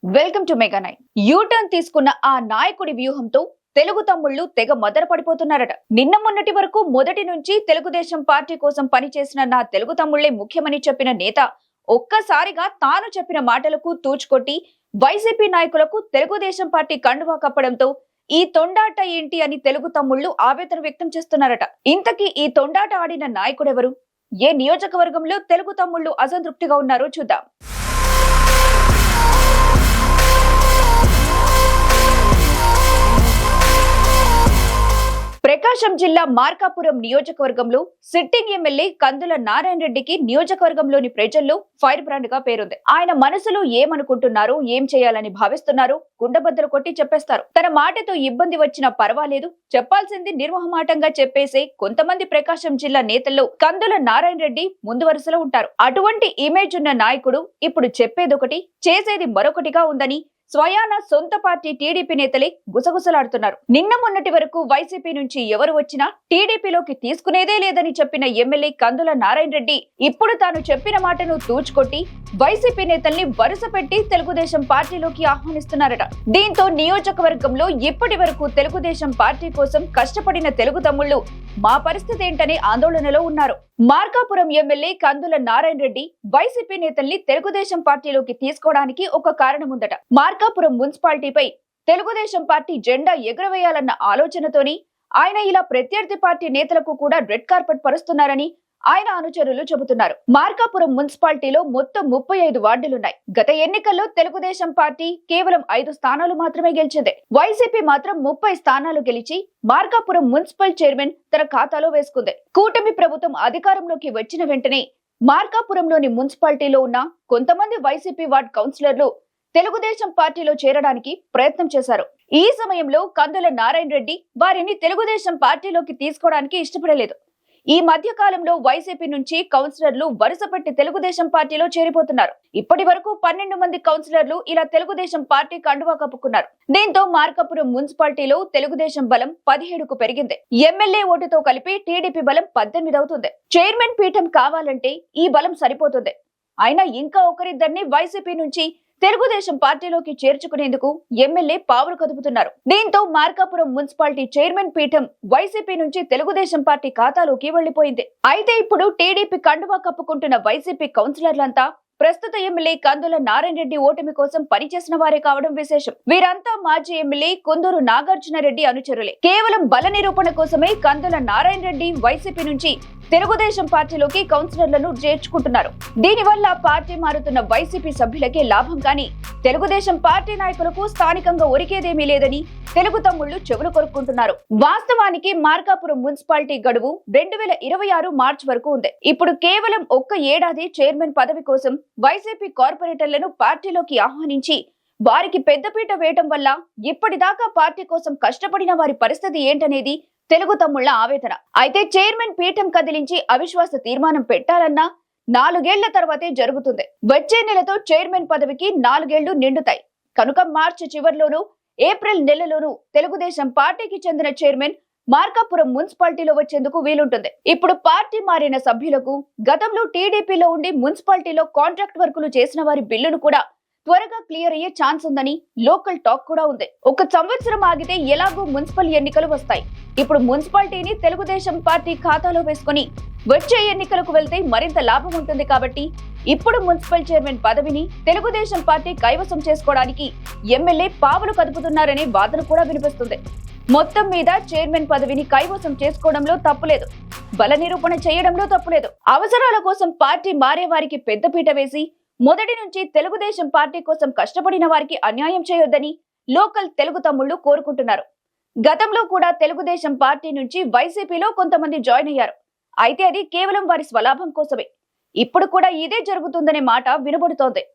Welcome to mega nine. U turn తీసుకున్న ఆ నాయకుడి వ్యూహంతో తెలుగు తమ్ముళ్లు తెగ మొదట పడిపోతున్నారట. నిన్న మొన్నటి వరకు మొదటి నుంచి తెలుగుదేశం పార్టీ కోసం పనిచేసిన నా తెలుగు తమ్ముళ్లే ముఖ్యమని చెప్పిన నేత ఒక్కసారిగా తాను చెప్పిన మాటలకు తూచుకొట్టి వైసీపీ నాయకులకు తెలుగుదేశం పార్టీ కండువా కప్పడంతో ఈ తొండాట ఏంటి అని తెలుగు తమ్ముళ్లు ఆవేదన వ్యక్తం చేస్తున్నారట. ఇంతకీ ఈ తొండాట ఆడిన నాయకుడెవరు? ఏ నియోజకవర్గంలో తెలుగు తమ్ముళ్లు అసంతృప్తిగా ఉన్నారో చూద్దాం. ప్రకాశం జిల్లా మార్కాపురం నియోజకవర్గంలో సిట్టింగ్ ఎమ్మెల్యే కందుల నారాయణ రెడ్డికి నియోజకవర్గంలోని ప్రజల్లో ఫైర్ బ్రాండ్ గా పేరుంది. ఆయన మనసులో ఏమనుకుంటున్నారో, ఏం చేయాలని భావిస్తున్నారో గుండెబద్దలు కొట్టి చెప్పేస్తారు. తన మాటతో ఇబ్బంది వచ్చినా పర్వాలేదు, చెప్పాల్సింది నిర్మోహమాటంగా చెప్పేసే కొంతమంది ప్రకాశం జిల్లా నేతల్లో కందుల నారాయణ రెడ్డి ముందు వరుసలో ఉంటారు. అటువంటి ఇమేజ్ ఉన్న నాయకుడు ఇప్పుడు చెప్పేదొకటి, చేసేది మరొకటిగా ఉందని స్వయాన సొంత పార్టీ టీడీపీ నేతలే గుసగుసలాడుతున్నారు. నిన్న మొన్నటి వరకు వైసీపీ నుంచి ఎవరు వచ్చినా టీడీపీలోకి తీసుకునేదే లేదని చెప్పిన ఎమ్మెల్యే కందుల నారాయణ రెడ్డి ఇప్పుడు తాను చెప్పిన మాటను తూచుకొట్టి వైసీపీ నేతల్ని వరుస పెట్టి తెలుగుదేశం పార్టీలోకి ఆహ్వానిస్తున్నారట. దీంతో నియోజకవర్గంలో ఇప్పటి వరకు తెలుగుదేశం పార్టీ కోసం కష్టపడిన తెలుగు తమ్ముళ్లు మా పరిస్థితి ఏంటనే ఆందోళనలో ఉన్నారు. మార్కాపురం ఎమ్మెల్యే కందుల నారాయణ రెడ్డి వైసీపీ నేతల్ని తెలుగుదేశం పార్టీలోకి తీసుకోవడానికి ఒక కారణం ఉందట. మార్కాపురం మున్సిపాలిటీపై తెలుగుదేశం పార్టీ జెండా ఎగురవేయాలన్న ఆలోచనతోని ఆయన ఇలా ప్రత్యర్థి పార్టీ నేతలకు కూడా రెడ్ కార్పెట్ పరుస్తున్నారని ఆయన అనుచరులు చెబుతున్నారు. మార్కాపురం మున్సిపాలిటీలో మొత్తం 35 వార్డులున్నాయి. గత ఎన్నికల్లో తెలుగుదేశం పార్టీ కేవలం 5 స్థానాలు మాత్రమే గెలిచింది. వైసీపీ మాత్రం 30 స్థానాలు గెలిచి మార్కాపురం మున్సిపల్ చైర్మన్ తన ఖాతాలో వేసుకుంది. కూటమి ప్రభుత్వం అధికారంలోకి వచ్చిన వెంటనే మార్కాపురంలోని మున్సిపాలిటీలో ఉన్న కొంతమంది వైసీపీ వార్డ్ కౌన్సిలర్లు తెలుగుదేశం పార్టీలో చేరడానికి ప్రయత్నం చేశారు. ఈ సమయంలో కందుల నారాయణ రెడ్డి వారిని తెలుగుదేశం పార్టీలోకి తీసుకోవడానికి ఇష్టపడలేదు. ఈ మధ్య కాలంలో వైసీపీ నుంచి కౌన్సిలర్లు వరుసపెట్టి తెలుగుదేశం పార్టీలో చేరిపోతున్నారు. ఇప్పటి వరకు 12 మంది కౌన్సిలర్లు ఇలా తెలుగుదేశం పార్టీ కండువా కప్పుకున్నారు. దీంతో మార్కాపురం మున్సిపాలిటీలో తెలుగుదేశం బలం 17కు పెరిగింది. ఎమ్మెల్యే ఓటుతో కలిపి టీడీపీ బలం 18 అవుతుంది. చైర్మన్ పీఠం కావాలంటే ఈ బలం సరిపోతుంది. అయినా ఇంకా ఒకరిద్దరిని వైసీపీ నుంచి తెలుగుదేశం పార్టీలోకి చేర్చుకునేందుకు ఎమ్మెల్యే పావులు కదుపుతున్నారు. దీంతో మార్కాపురం మున్సిపాలిటీ చైర్మన్ పీఠం వైసీపీ నుంచి తెలుగుదేశం పార్టీ ఖాతాలోకి వెళ్లిపోయింది. అయితే ఇప్పుడు టీడీపీ కండువా కప్పుకుంటున్న వైసీపీ కౌన్సిలర్లంతా ప్రస్తుత ఎమ్మెల్యే కందుల నారాయణ రెడ్డి ఓటమి కోసం పనిచేసిన వారే కావడం విశేషం. వీరంతా మాజీ ఎమ్మెల్యే కుందూరు నాగార్జున రెడ్డి అనుచరులే. కేవలం బల నిరూపణ కోసమే కందుల నారాయణ రెడ్డి వైసీపీ నుంచి తెలుగుదేశం పార్టీలోకి కౌన్సిలర్లను చేర్చుకుంటున్నారు. దీనివల్ల పార్టీ మారుతున్న వైసీపీ సభ్యులకే లాభం కానీ తెలుగుదేశం పార్టీ నాయకులకు స్థానికంగా ఒరికేదేమీ లేదని తెలుగు తమ్ముళ్లు చెవులు కొరుక్కుంటున్నారు. వాస్తవానికి మార్కాపురం మున్సిపాలిటీ గడువు 2026 మార్చి వరకు ఉంది. ఇప్పుడు కేవలం ఒక్క ఏడాది చైర్మన్ పదవి కోసం వైసీపీ కార్పొరేటర్లను పార్టీలోకి ఆహ్వానించి వారికి పెద్దపీట వేయటం వల్ల ఇప్పటిదాకా పార్టీ కోసం కష్టపడిన వారి పరిస్థితి ఏంటనేది తెలుగు తమ్ముళ్ల ఆవేదన. అయితే చైర్మన్ పీఠం కదిలించి అవిశ్వాస తీర్మానం పెట్టాలన్నా 4 ఏళ్ల తర్వాతే జరుగుతుంది. వచ్చే నెలతో చైర్మన్ పదవికి 4 ఏళ్లు నిండుతాయి కనుక మార్చి చివర్లోనూ ఏప్రిల్ నెలలోనూ తెలుగుదేశం పార్టీకి చెందిన చైర్మన్ మార్కాపురం మున్సిపాలిటీలో వచ్చేందుకు వీలుంటుంది. ఇప్పుడు పార్టీ మారిన సభ్యులకు గతంలో టీడీపీలో ఉండి మున్సిపాలిటీలో కాంట్రాక్ట్ వర్కులు చేసిన వారి బిల్లును కూడా త్వరగా క్లియర్ అయ్యే ఛాన్స్ ఉందని లోకల్ టాక్ కూడా ఉంది. 1 సంవత్సరం ఆగితే ఎలాగో మున్సిపల్ ఎన్నికలు వస్తాయి. ఇప్పుడు మున్సిపాలిటీని తెలుగుదేశం పార్టీ ఖాతాలో వేసుకుని వచ్చే ఎన్నికలకు వెళ్తే మరింత లాభం ఉంటుంది కాబట్టి ఇప్పుడు మున్సిపల్ చైర్మన్ పదవిని తెలుగుదేశం పార్టీ కైవసం చేసుకోవడానికి ఎమ్మెల్యే పావులు కదుపుతున్నారనే వాదన కూడా వినిపిస్తుంది. మొత్తం మీద చైర్మన్ పదవిని కైవసం చేసుకోవడంలో తప్పులేదు, బల నిరూపణ చేయడంలో తప్పులేదు. అవసరాల కోసం పార్టీ మారే వారికి పెద్దపీట వేసి మొదటి నుంచి తెలుగుదేశం పార్టీ కోసం కష్టపడిన వారికి అన్యాయం చేయొద్దని లోకల్ తెలుగు తమ్ముళ్లు కోరుకుంటున్నారు. గతంలో కూడా తెలుగుదేశం పార్టీ నుంచి వైసీపీలో కొంతమంది జాయిన్ అయ్యారు. అయితే అది కేవలం వారి స్వలాభం కోసమే. ఇప్పుడు కూడా ఇదే జరుగుతుందనే మాట వినబడుతోంది.